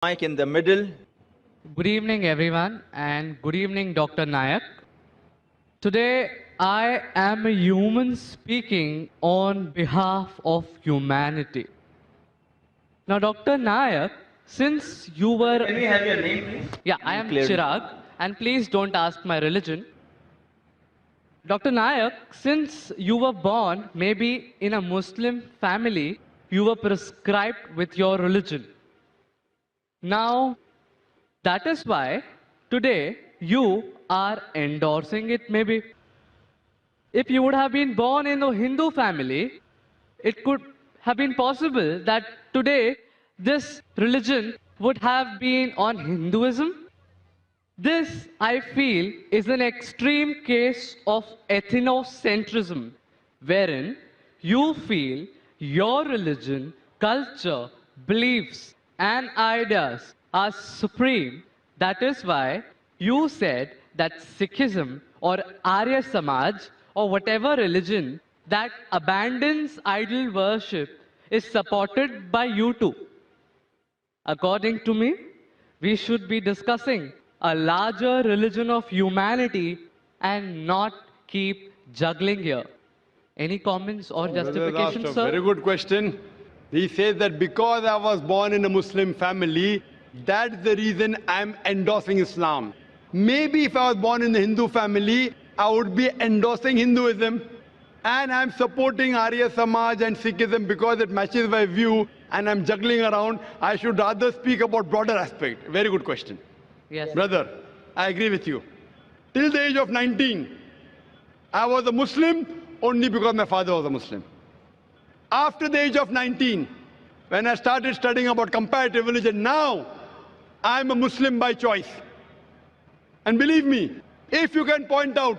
Mic in the middle. Good evening, everyone, and good evening, Dr. Nayak. Today, I am a human speaking on behalf of humanity. Now, Dr. Nayak, since you were. Can we have your name, please? Yeah, I am Clearly. Chirag, and please don't ask my religion. Dr. Nayak, since you were born maybe in a Muslim family, you were prescribed with your religion. Now, that is why today you are endorsing it maybe. If you would have been born in a Hindu family, it could have been possible that today this religion would have been on Hinduism. This, I feel, is an extreme case of ethnocentrism, wherein you feel your religion, culture, beliefs, and ideas are supreme. That is why you said that Sikhism or Arya Samaj or whatever religion that abandons idol worship is supported by you too. According to me, we should be discussing a larger religion of humanity and not keep juggling here. Any comments or Brother justifications, asked a sir? very good question. He says that because I was born in a Muslim family, that's the reason I'm endorsing Islam. Maybe if I was born in the Hindu family, I would be endorsing Hinduism. And I'm supporting Arya Samaj and Sikhism because it matches my view and I'm juggling around. I should rather speak about broader aspect. Very good question. Yes. Brother, I agree with you. Till the age of 19, I was a Muslim only because my father was a Muslim. After the age of 19, when I started studying about comparative religion, now I'm a Muslim by choice. And believe me, if you can point out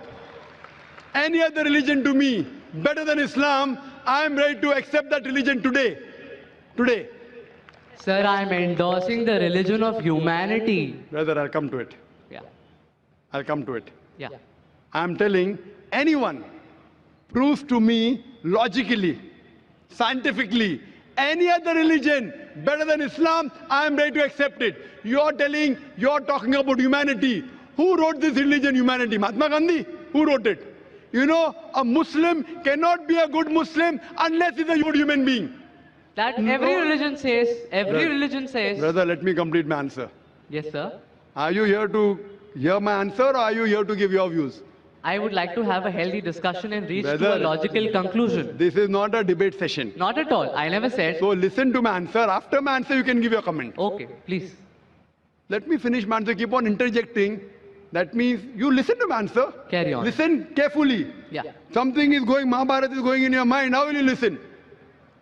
any other religion to me better than Islam, I'm ready to accept that religion today. Today. Sir, I'm endorsing the religion of humanity. Brother, I'll come to it. Yeah. I'll come to it. Yeah. I'm telling anyone proves to me logically, scientifically, any other religion better than Islam, I am ready to accept it. You're talking about humanity. Who wrote this religion, humanity? Mahatma Gandhi? Who wrote it? You know, a Muslim cannot be a good Muslim unless he's a good human being. That every religion says, religion says. Brother, let me complete my answer. Yes, sir. Are you here to hear my answer or are you here to give your views? I would like to have a healthy discussion and reach to a Brother, logical conclusion. This is not a debate session. Not at all. I never said. So listen to my answer. After my answer, you can give your comment. Okay, please. Let me finish my answer. Keep on interjecting. That means you listen to my answer. Carry on. Listen carefully. Yeah. Something is going, Mahabharata is going in your mind. How will you listen?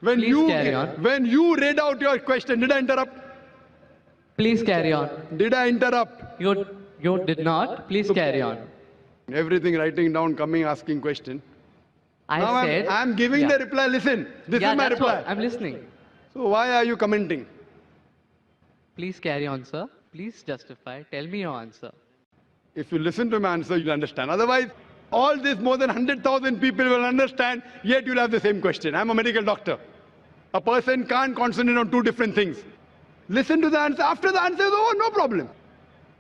When Please carry on. When you read out your question, did I interrupt? Please carry on. Did I interrupt? You did not. Please carry on. Everything writing down, coming, asking question. Now said. I'm giving the reply. Listen, this is my that's reply. what I'm listening. So why are you commenting? Please carry on, sir. Please justify. Tell me your answer. If you listen to my answer, you'll understand. Otherwise, all this more than 100,000 people will understand, yet you'll have the same question. I'm a medical doctor. A person can't concentrate on two different things. Listen to the answer. After the answer is over, no problem.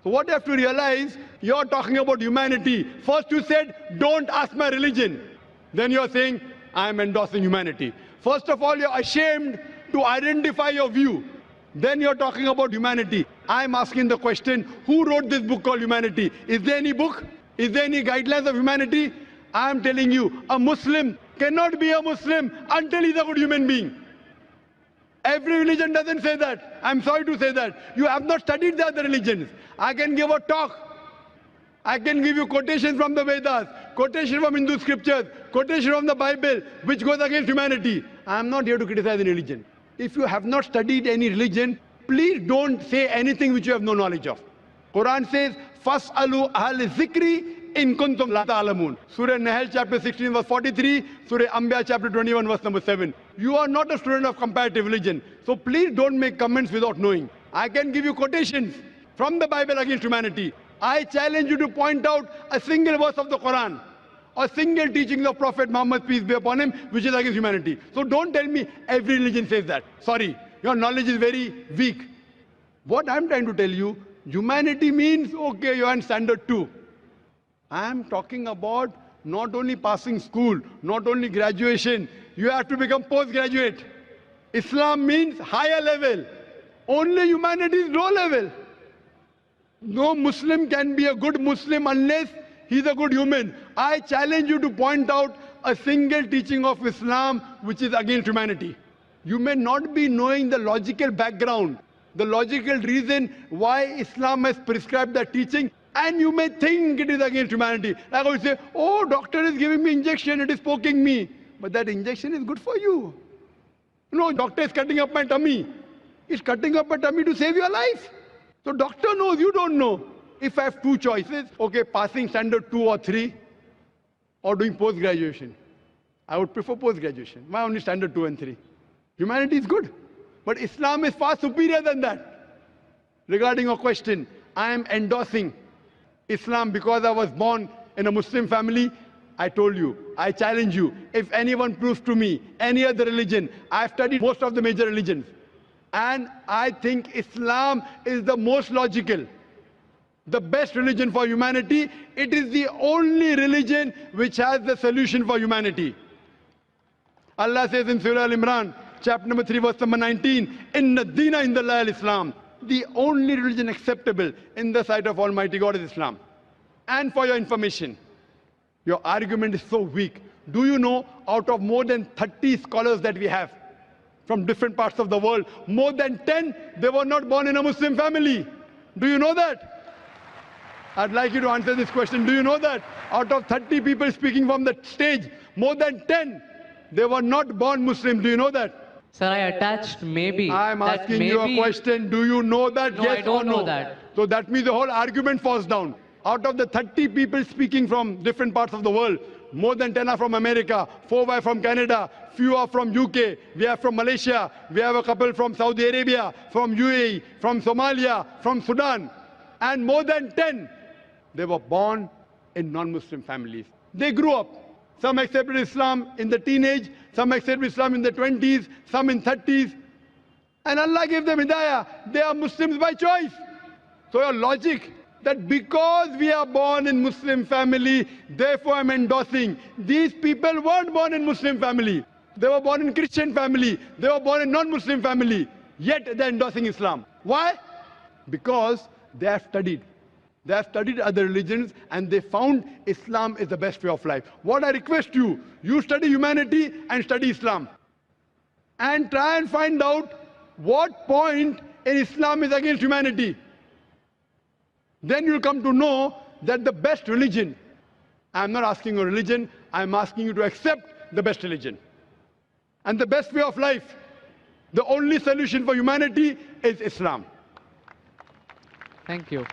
So what you have to realize, you're talking about humanity. First you said, don't ask my religion. Then you're saying, I'm endorsing humanity. First of all, you're ashamed to identify your view. Then you're talking about humanity. I'm asking the question, who wrote this book called Humanity? Is there any book? Is there any guidelines of humanity? I'm telling you, a Muslim cannot be a Muslim until he's a good human being. Every religion doesn't say that. I'm sorry to say that. You have not studied the other religions. I can give a talk. I can give you quotations from the Vedas, quotation from Hindu scriptures, quotation from the Bible, which goes against humanity. I'm not here to criticize any religion. If you have not studied any religion, please don't say anything which you have no knowledge of. Quran says, Fas'alu ahl zikri in kuntum la ta'lamun. Surah Nahl chapter 16 verse 43, Surah Anbiya chapter 21 verse number 7. You are not a student of comparative religion. So please don't make comments without knowing. I can give you quotations from the Bible against humanity. I challenge you to point out a single verse of the Quran, a single teaching of Prophet Muhammad, peace be upon him, which is against humanity. So don't tell me every religion says that. Sorry, your knowledge is very weak. What I'm trying to tell you, humanity means, okay, you're in standard 2. I'm talking about not only passing school, not only graduation, you have to become postgraduate. Islam means higher level. Only humanity is low level. No Muslim can be a good Muslim unless he's a good human. I challenge you to point out a single teaching of Islam which is against humanity. You may not be knowing the logical background, the logical reason why Islam has prescribed that teaching, and you may think it is against humanity. Like I would say, oh, doctor is giving me injection, it is poking me. But that injection is good for you. No, doctor is cutting up my tummy. He's cutting up my tummy to save your life. So doctor knows, you don't know. If I have two choices, okay, passing standard 2 or 3 or doing post-graduation, I would prefer post-graduation. Why only standard 2 and 3? Humanity is good. But Islam is far superior than that. Regarding your question, I am endorsing Islam because I was born in a Muslim family. I told you, I challenge you, if anyone proves to me any other religion, I've studied most of the major religions, and I think Islam is the most logical, the best religion for humanity. It is the only religion which has the solution for humanity. Allah says in Surah Al-Imran, chapter number 3, verse number 19, Inna Dina Indallah al-Islam. The only religion acceptable in the sight of Almighty God is Islam. And for your information, your argument is so weak. Do you know, out of more than 30 scholars that we have from different parts of the world, more than 10, they were not born in a Muslim family. Do you know that? I'd like you to answer this question. Do you know that? Out of 30 people speaking from the stage, more than 10, they were not born Muslim. Do you know that? Sir, I attached maybe. I'm asking you a question. Do you know that? No, yes I don't or no? know that. So that means the whole argument falls down. Out of the 30 people speaking from different parts of the world, more than 10 are from America, 4 are from Canada, few are from UK, we are from Malaysia, we have a couple from Saudi Arabia, from UAE, from Somalia, from Sudan, and more than 10, they were born in non-Muslim families. They grew up. Some accepted Islam in the teenage, some accepted Islam in the 20s, some in 30s. And Allah gave them hidayah. They are Muslims by choice. So your logic that because we are born in Muslim family, therefore I'm endorsing. These people weren't born in Muslim family. They were born in Christian family. They were born in non-Muslim family. Yet they're endorsing Islam. Why? Because they have studied. They have studied other religions and they found Islam is the best way of life. What I request you, you study humanity and study Islam. And try and find out what point in Islam is against humanity. Then you'll come to know that the best religion, I'm not asking you religion, I'm asking you to accept the best religion. And the best way of life, the only solution for humanity is Islam. Thank you.